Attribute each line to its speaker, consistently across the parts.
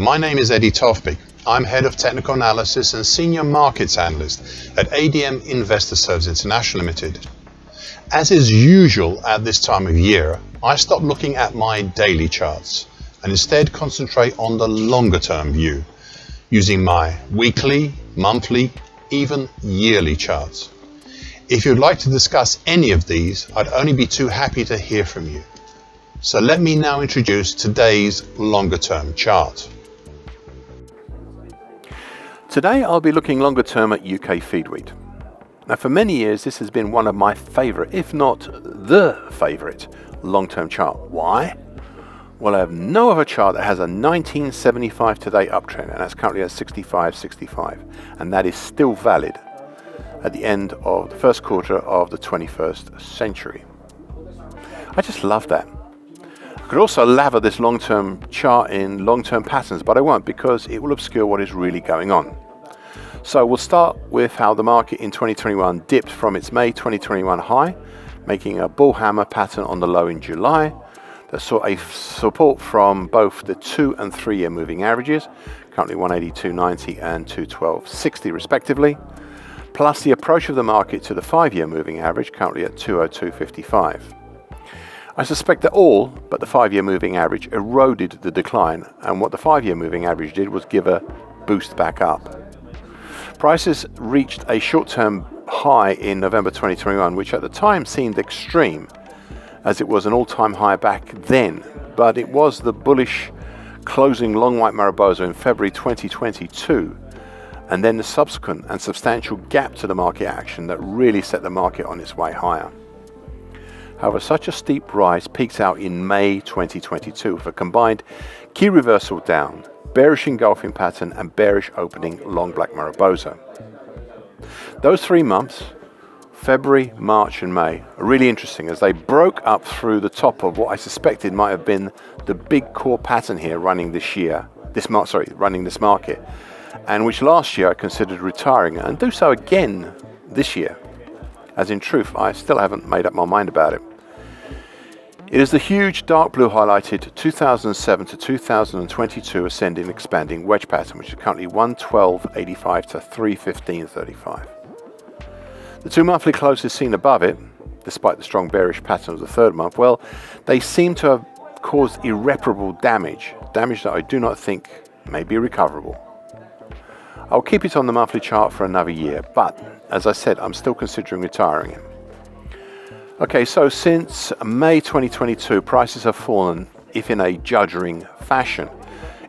Speaker 1: my name is Eddie Tofpik. I'm Head of Technical Analysis and Senior Markets Analyst at ADM Investor Services International Limited. As is usual at this time of year, I stop looking at my daily charts and instead concentrate on the longer term view, using my weekly, monthly, even yearly charts. If you'd like to discuss any of these, I'd only be too happy to hear from you. So let me now introduce today's longer term chart.
Speaker 2: Today I'll be looking longer term at UK feed wheat. Now for many years this has been one of my favourite, if not the favourite, long-term chart. Why? Well, I have no other chart that has a 1975 to date uptrend, and that's currently at 65.65, and that is still valid at the end of the first quarter of the 21st century. I just love that. I could also lather this long-term chart in long-term patterns, but I won't because it will obscure what is really going on. So we'll start with how the market in 2021 dipped from its May 2021 high, making a bull hammer pattern on the low in July that saw a support from both the 2 and 3 year moving averages, currently 182.90 and 212.60 respectively, plus the approach of the market to the 5 year moving average, currently at 202.55. I suspect that all but the 5 year moving average eroded the decline, and what the 5 year moving average did was give a boost back up. Prices reached a short-term high in November 2021, which at the time seemed extreme, as it was an all-time high back then, but it was the bullish closing long white Mariposa in February 2022, and then the subsequent and substantial gap to the market action that really set the market on its way higher. However, such a steep rise peaks out in May 2022 with a combined key reversal down, bearish engulfing pattern and bearish opening long black Mariposa. Those 3 months, February, March and May, are really interesting as they broke up through the top of what I suspected might have been the big core pattern here running this market, and which last year I considered retiring and do so again this year, as in truth I still haven't made up my mind about it. It is the huge dark blue highlighted 2007 to 2022 ascending expanding wedge pattern, which is currently 112.85 to 315.35. The 2 monthly closes seen above it, despite the strong bearish pattern of the 3rd month, well, they seem to have caused irreparable damage that I do not think may be recoverable. I'll keep it on the monthly chart for another year, but as I said, I'm still considering retiring it. Okay, so since May 2022, prices have fallen, if in a judgering fashion,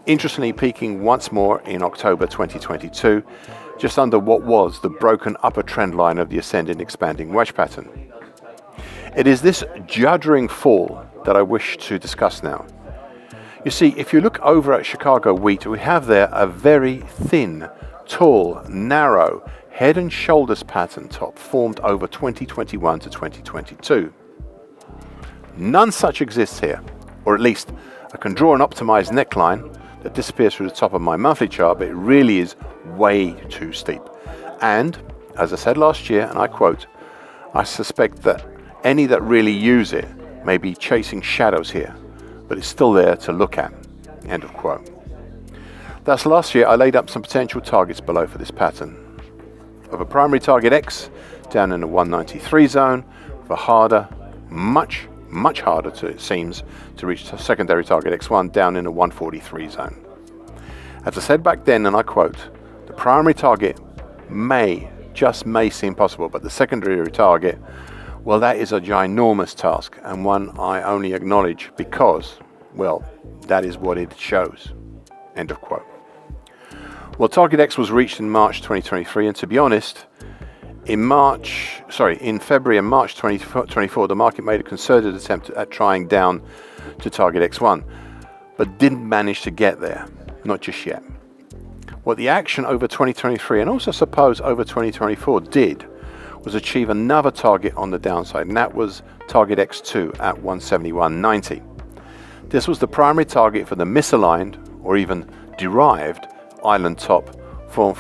Speaker 2: interestingly peaking once more in October 2022, just under what was the broken upper trend line of the ascending expanding wedge pattern. It is this juddering fall that I wish to discuss now. You see, if you look over at Chicago wheat, we have there a very thin, tall, narrow, head and shoulders pattern top formed over 2021 to 2022. None such exists here, or at least I can draw an optimized neckline that disappears through the top of my monthly chart, but it really is way too steep. And, as I said last year, and I quote, I suspect that any that really use it may be chasing shadows here, but it's still there to look at. End of quote. Thus last year I laid up some potential targets below for this pattern. Of a primary target X down in the 193 zone, with a harder, much harder it seems to reach secondary target X1 down in the 143 zone. As I said back then, and I quote, the primary target just may seem possible, but the secondary target, well, that is a ginormous task and one I only acknowledge because, well, that is what it shows. End of quote. Well, target X was reached in March 2023, and to be honest, in February and March 2024, the market made a concerted attempt at trying down to target X1, but didn't manage to get there, not just yet. What the action over 2023 and also suppose over 2024 did was achieve another target on the downside, and that was target X2 at 171.90. This was the primary target for the misaligned or even derived island top formed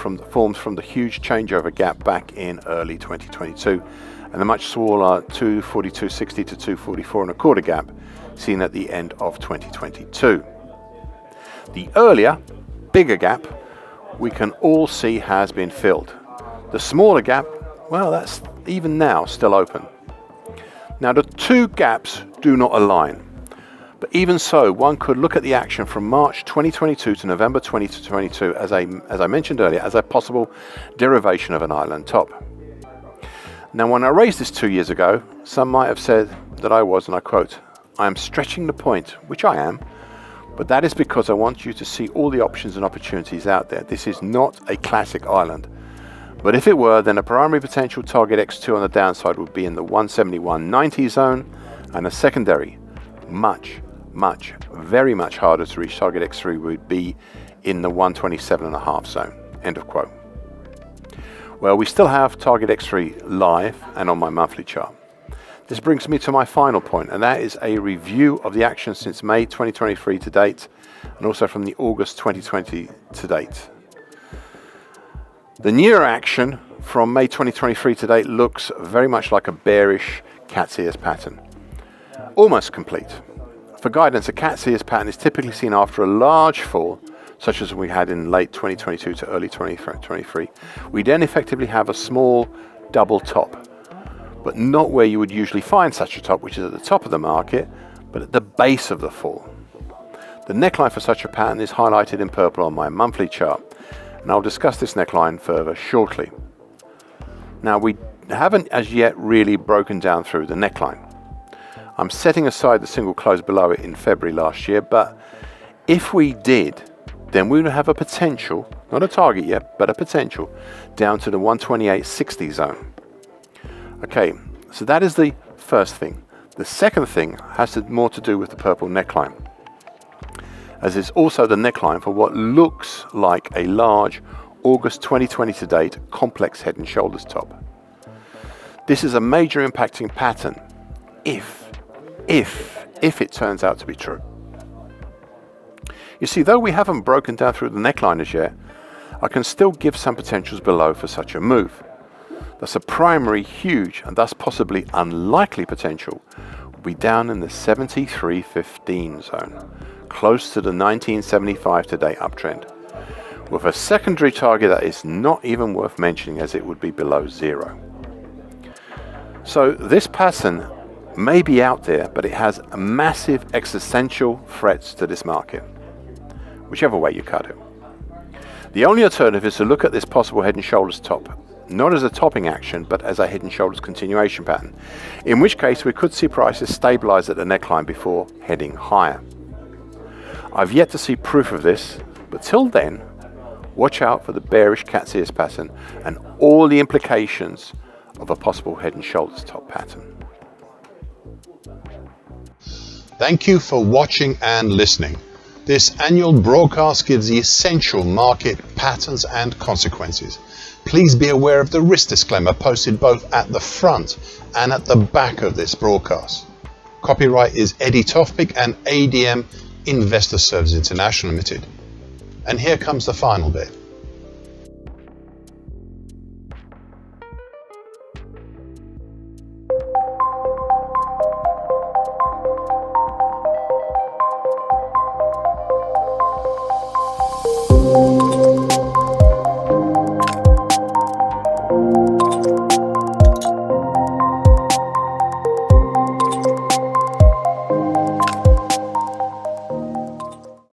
Speaker 2: from the huge changeover gap back in early 2022 and the much smaller 242.60 to 244.25 gap seen at the end of 2022. The earlier bigger gap we can all see has been filled. The smaller gap, well, that's even now still open. Now the two gaps do not align, but even so, one could look at the action from March 2022 to November 2022 as I mentioned earlier, as a possible derivation of an island top. Now when I raised this 2 years ago, some might have said that I was, and I quote, "I am stretching the point," which I am, but that is because I want you to see all the options and opportunities out there. This is not a classic island. But if it were, then a primary potential target X2 on the downside would be in the 171.90 zone, and a secondary, very much harder to reach target X3 would be in the 127.5 zone. End of quote. Well, we still have target X3 live and on my monthly chart. This brings me to my final point, and that is a review of the action since May 2023 to date, and also from the August 2020 to date. The newer action from May 2023 to date looks very much like a bearish cat's ears pattern, almost complete. For guidance, a cat's ears pattern is typically seen after a large fall, such as we had in late 2022 to early 2023. We then effectively have a small double top, but not where you would usually find such a top, which is at the top of the market, but at the base of the fall. The neckline for such a pattern is highlighted in purple on my monthly chart, and I'll discuss this neckline further shortly. Now, we haven't as yet really broken down through the neckline. I'm setting aside the single close below it in February last year, but if we did, then we would have a potential, not a target yet, but a potential, down to the 128.60 zone. Okay, so that is the first thing. The second thing has more to do with the purple neckline, as it's also the neckline for what looks like a large August 2020 to date complex head and shoulders top. This is a major impacting pattern if it turns out to be true. You see, though we haven't broken down through the neckline as yet, I can still give some potentials below for such a move. Thus a primary huge and thus possibly unlikely potential will be down in the 73.15 zone, close to the 1975 today uptrend, with a secondary target that is not even worth mentioning as it would be below zero. So this pattern may be out there, but it has massive existential threats to this market, whichever way you cut it. The only alternative is to look at this possible head and shoulders top, not as a topping action, but as a head and shoulders continuation pattern, in which case we could see prices stabilize at the neckline before heading higher. I've yet to see proof of this, but till then, watch out for the bearish cat's ears pattern and all the implications of a possible head and shoulders top pattern.
Speaker 1: Thank you for watching and listening. This annual broadcast gives the essential market patterns and consequences. Please be aware of the risk disclaimer posted both at the front and at the back of this broadcast. Copyright is Eddie Tofpik and ADM Investor Services International Limited. And here comes the final bit.